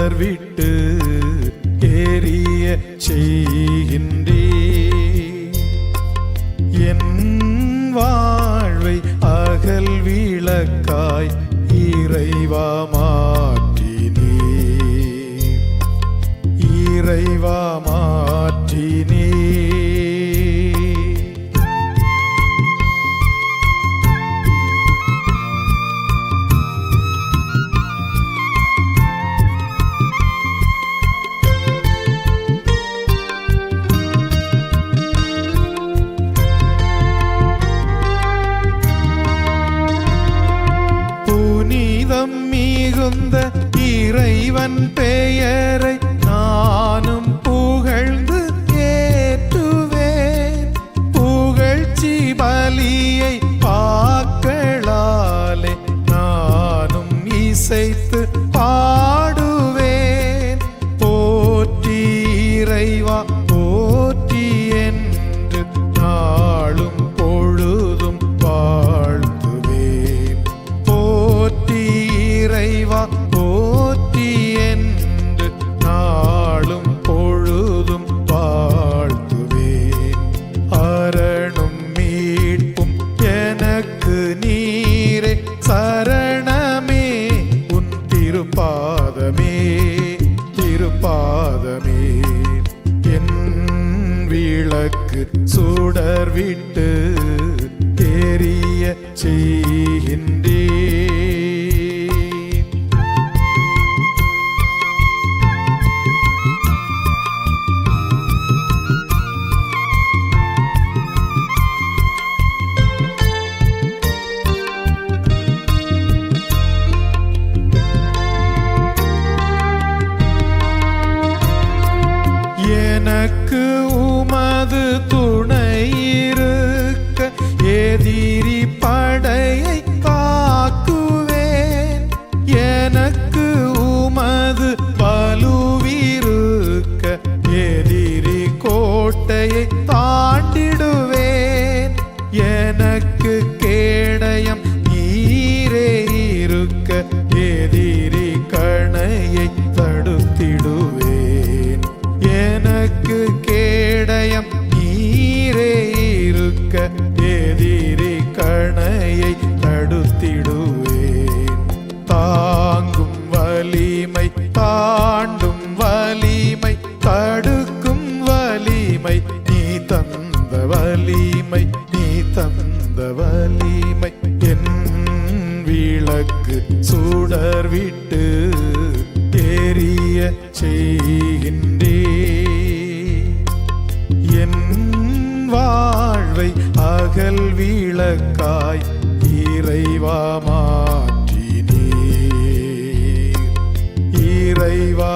சுடர்விட்டு எரிய செய்கின்றீர். என் வாழ்வை அகல் விளக்காய் இறைவா மாற்றினீர், இறைவா மாற்றினீர். மிகுந்த இறைவன் பெயரை நானும் புகழ்ந்து ஏற்றுவேன். புகழ்ச்சி பலியை பாக்களாலே நானும் இசைத்து பாடுவேன். போற்றி இறைவா போற்றி என்று நாளும் பொழுதும் வாழ்த்துவேன். போற்றி இறைவா போற்றி என்று நாளும் பொழுதும் வாழ்த்துவேன். அரணும் மீட்பும் எனக்கு நீரே சரணமே உன் திருப்பாதமே, திருப்பாதமே. என் விளக்கு சுடர்விட்டு எரிய செய்கின்றீர். எனக்கு உமது துணை இருக்க எதிரி படையை தாக்குவேன். எனக்கு உமது வலுவிருக்க எதிரி கோட்டையை தாண்டிடுவேன். எனக்கு கேடயம் நீரே இருக்க எதிரி கணையை தடுத்திடுவேன். எனக்கு கேடயம் நீரே இருக்க எதிரி கணையை தடுத்திடுவேன். தாங்கும் வலிமை தாண்டும் வலிமை தடுக்கும் வலிமை நீ தந்த வலிமை, நீ தந்த வலிமை. என் விளக்கு சுடர்விட்டு எரிய செய்கின்றீர். என் வாழ்வை அகல் விளக்காய் இறைவா மாற்றினீர், இறைவா